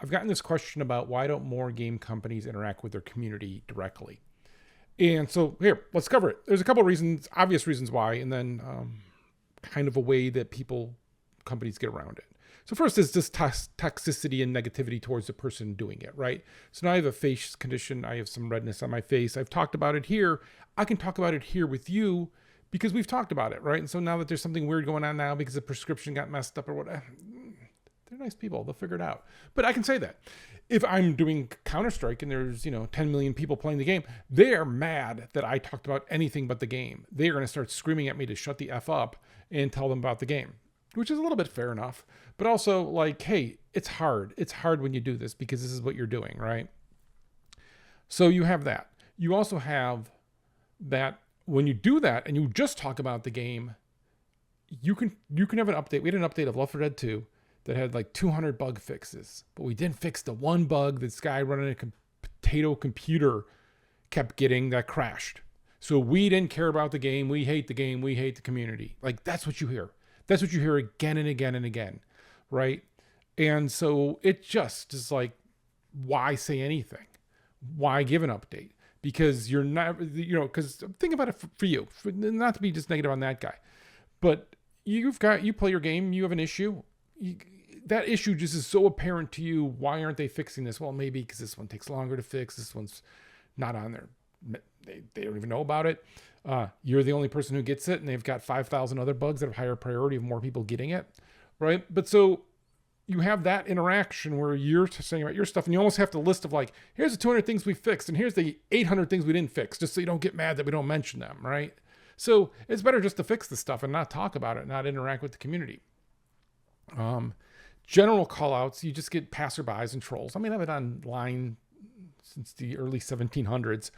I've gotten this question about why don't more game companies interact with their community directly? And so here, let's cover it. There's a couple of reasons, obvious reasons why, and then kind of a way that companies get around it. So first is this toxicity and negativity towards the person doing it, right? So now I have a face condition. I have some redness on my face. I've talked about it here. I can talk about it here with you because we've talked about it, right? And so now that there's something weird going on now because the prescription got messed up or whatever, they're nice people. They'll figure it out. But I can say that. If I'm doing Counter-Strike and there's, 10 million people playing the game, they're mad that I talked about anything but the game. They're going to start screaming at me to shut the F up and tell them about the game, which is a little bit fair enough. But also like, hey, it's hard. It's hard when you do this because this is what you're doing, right? So you have that. You also have that when you do that and you just talk about the game, you can have an update. We had an update of Left 4 Dead 2 that had like 200 bug fixes, but we didn't fix the one bug this guy running a potato computer kept getting that crashed. So we didn't care about the game. We hate the game. We hate the community. Like that's what you hear. That's what you hear again and again and again, right? And so it just is like, why say anything? Why give an update? Because you're not, because think about it for you, not to be just negative on that guy, but you play your game, you have an issue. That issue just is so apparent to you. Why aren't they fixing this? Well, maybe because this one takes longer to fix. This one's not on there. They don't even know about it. You're the only person who gets it, and they've got 5,000 other bugs that have higher priority of more people getting it, right? But so you have that interaction where you're saying about your stuff, and you almost have to list of like, here's the 200 things we fixed, and here's the 800 things we didn't fix, just so you don't get mad that we don't mention them, right? So it's better just to fix the stuff and not talk about it, not interact with the community. General call outs, you just get passerbys and trolls. I mean, I've been online since the early 1700s.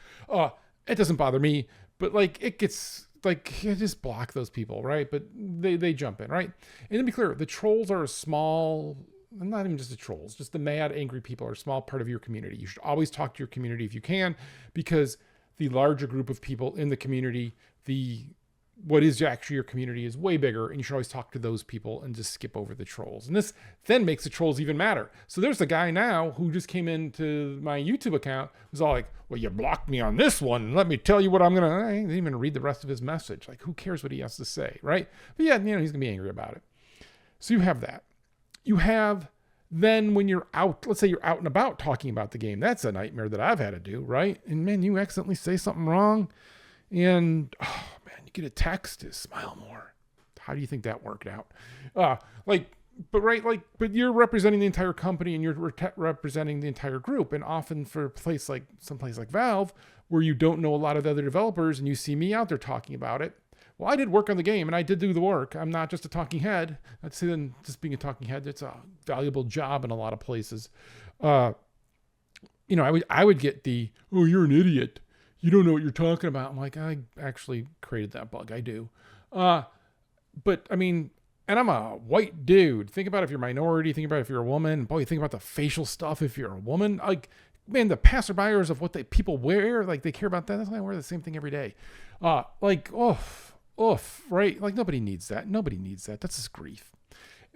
It doesn't bother me, but like it gets like, you just block those people, right? But they jump in, right? And to be clear, the trolls are a small, not even just the trolls, just the mad, angry people are a small part of your community. You should always talk to your community if you can, because the larger group of people in the community, what is actually your community is way bigger, and you should always talk to those people and just skip over the trolls. And this then makes the trolls even madder. So there's a guy now who just came into my YouTube account, was all like, well, you blocked me on this one. Let me tell you what I didn't even read the rest of his message. Like, who cares what he has to say, right? But yeah, he's gonna be angry about it. So you have that. You have then when you're out, let's say you're out and about talking about the game. That's a nightmare that I've had to do, right? And man, you accidentally say something wrong, and you get a text to smile more. How do you think that worked out? But you're representing the entire company and you're representing the entire group. And often for some place like Valve, where you don't know a lot of the other developers and you see me out there talking about it. Well, I did work on the game and I did do the work. I'm not just a talking head. I'd say then just being a talking head, it's a valuable job in a lot of places. I would get oh, you're an idiot. You don't know what you're talking about. I'm like, I actually created that bug. I do. But I mean, and I'm a white dude. Think about if you're a minority. Think about if you're a woman. Boy, think about the facial stuff if you're a woman. Like, man, the passerbyers of what people wear, like they care about that. That's why I wear the same thing every day. Right? Like nobody needs that. Nobody needs that. That's just grief.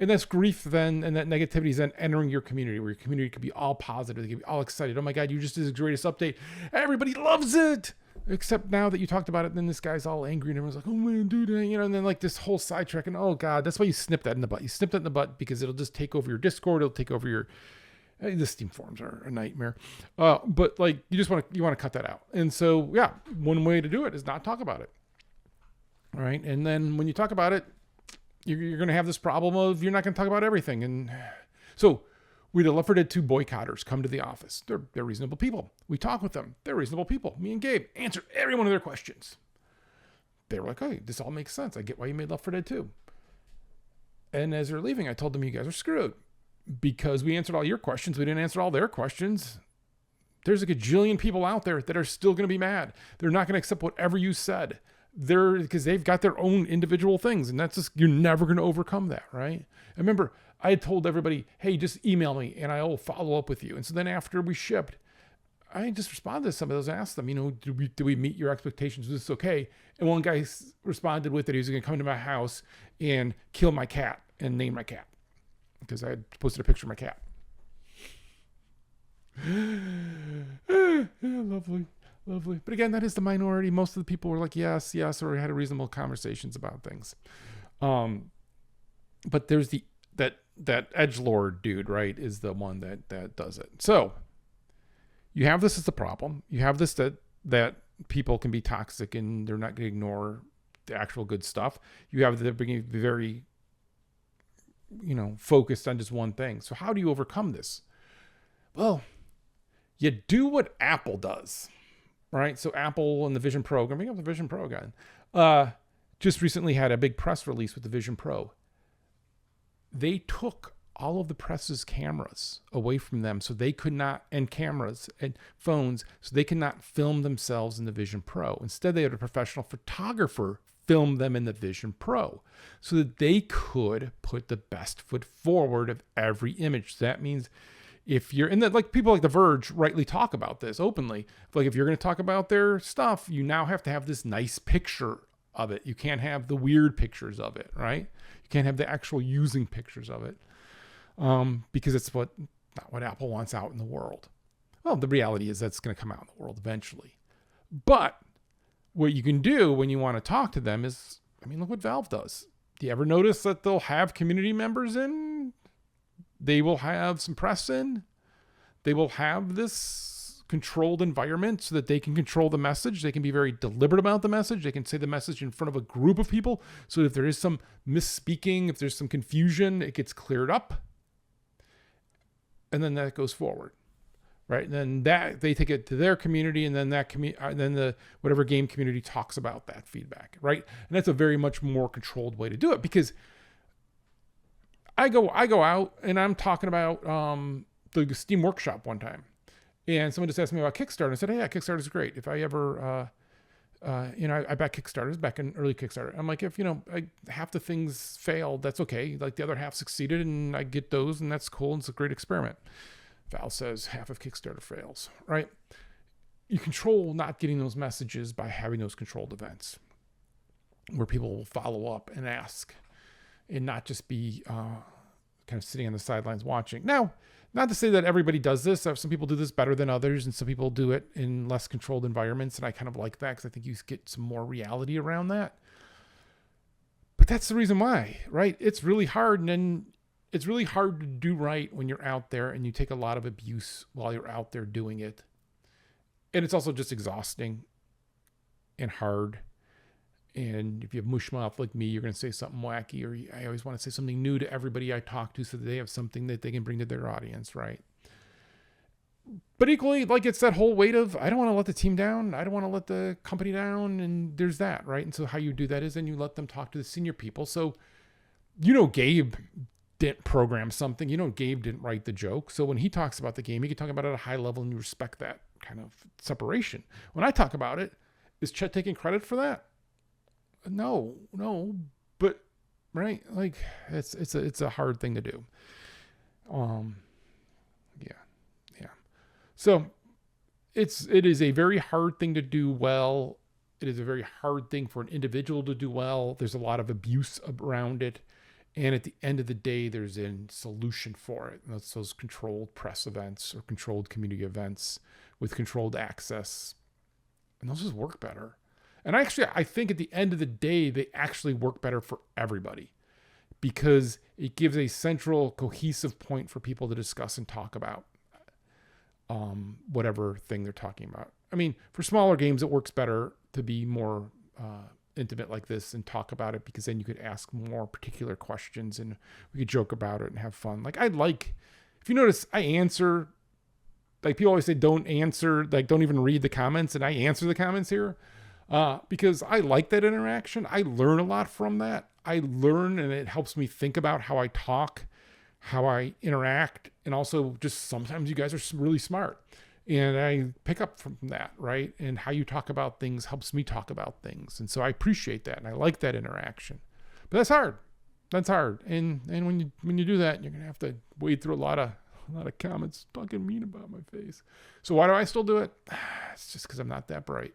And that's grief then, and that negativity is then entering your community, where your community could be all positive. They could be all excited. Oh my God, you just did the greatest update. Everybody loves it. Except now that you talked about it, then this guy's all angry and everyone's like, oh man, dude, and then like this whole sidetrack, and oh God, that's why you snip that in the butt. You snip that in the butt because it'll just take over your Discord. It'll take over the Steam forums are a nightmare. But like, you want to cut that out. And so, yeah, one way to do it is not talk about it. All right. And then when you talk about it, you're going to have this problem of you're not going to talk about everything. And so we had Left 4 Dead 2 boycotters come to the office. They're reasonable people. We talk with them. They're reasonable people. Me and Gabe answered every one of their questions. They were like, hey, this all makes sense. I get why you made Left 4 Dead 2. And as they're leaving, I told them, you guys are screwed because we answered all your questions. We didn't answer all their questions. There's a gajillion people out there that are still going to be mad. They're not going to accept whatever you said. Because they've got their own individual things, and that's just, you're never going to overcome that, right? I remember I had told everybody, hey, just email me and I'll follow up with you. And so then after we shipped, I just responded to some of those, asked them, do we meet your expectations? Was this okay? And one guy responded with that he was going to come to my house and kill my cat and name my cat because I had posted a picture of my cat. lovely, lovely. But again, that is the minority. Most of the people were like, yes, yes, or had reasonable conversations about things. But there's that edgelord dude, right, is the one that does it. So you have this as the problem. You have this that people can be toxic and they're not going to ignore the actual good stuff. You have the being very, focused on just one thing. So how do you overcome this? Well, you do what Apple does, right? So Apple and the Vision Pro, going to bring up the Vision Pro again, just recently had a big press release with the Vision Pro. They took all of the press's cameras away from them so they could not, and cameras and phones, so they could not film themselves in the Vision Pro. Instead, they had a professional photographer film them in the Vision Pro so that they could put the best foot forward of every image. So that means if you're in like people like The Verge rightly talk about this openly, like if you're going to talk about their stuff, you now have to have this nice picture of it. You can't have the weird pictures of it, right? You can't have the actual using pictures of it. Because it's not what Apple wants out in the world. Well, the reality is that's going to come out in the world eventually. But what you can do when you want to talk to them is, look what Valve does. Do you ever notice that they'll have community members in? They will have some press in. They will have this controlled environment so that they can control the message. They can be very deliberate about the message. They can say the message in front of a group of people. So if there is some misspeaking, if there's some confusion, it gets cleared up. And then that goes forward, right? And then that they take it to their community, and then the whatever game community talks about that feedback, right? And that's a very much more controlled way to do it, because I go out and I'm talking about the Steam Workshop one time, and someone just asked me about Kickstarter. And I said, hey, yeah, Kickstarter is great. If I ever I back Kickstarters back in early Kickstarter. I'm like, if half the things failed, that's okay. Like the other half succeeded, and I get those, and that's cool. And it's a great experiment. Val says half of Kickstarter fails, right? You control not getting those messages by having those controlled events where people will follow up and ask, and not just be kind of sitting on the sidelines watching. Now, not to say that everybody does this. Some people do this better than others, and some people do it in less controlled environments. And I kind of like that because I think you get some more reality around that. But that's the reason why, right? It's really hard. And then it's really hard to do right when you're out there and you take a lot of abuse while you're out there doing it. And it's also just exhausting and hard. And if you have mush mouth like me, you're going to say something wacky, or I always want to say something new to everybody I talk to so that they have something that they can bring to their audience, right? But equally, like, it's that whole weight of, I don't want to let the team down. I don't want to let the company down. And there's that, right? And so how you do that is then you let them talk to the senior people. So, Gabe didn't program something. Gabe didn't write the joke. So when he talks about the game, he can talk about it at a high level, and you respect that kind of separation. When I talk about it, is Chet taking credit for that? No, but right, like it's a hard thing to do. Yeah. So it is a very hard thing to do well. It is a very hard thing for an individual to do well. There's a lot of abuse around it, and at the end of the day, there's a solution for it. And that's those controlled press events or controlled community events with controlled access, and those just work better. And I think at the end of the day, they actually work better for everybody, because it gives a central cohesive point for people to discuss and talk about whatever thing they're talking about. For smaller games, it works better to be more intimate like this and talk about it, because then you could ask more particular questions and we could joke about it and have fun. If you notice, I answer, like people always say, don't answer, like don't even read the comments, and I answer the comments here. Because I like that interaction. I learn a lot from that. I learn, and it helps me think about how I talk, how I interact, and also just sometimes you guys are really smart, and I pick up from that, right? And how you talk about things helps me talk about things, and so I appreciate that, and I like that interaction. But that's hard. That's hard, and when you do that, you're gonna have to wade through a lot of comments talking mean about my face. So why do I still do it? It's just because I'm not that bright.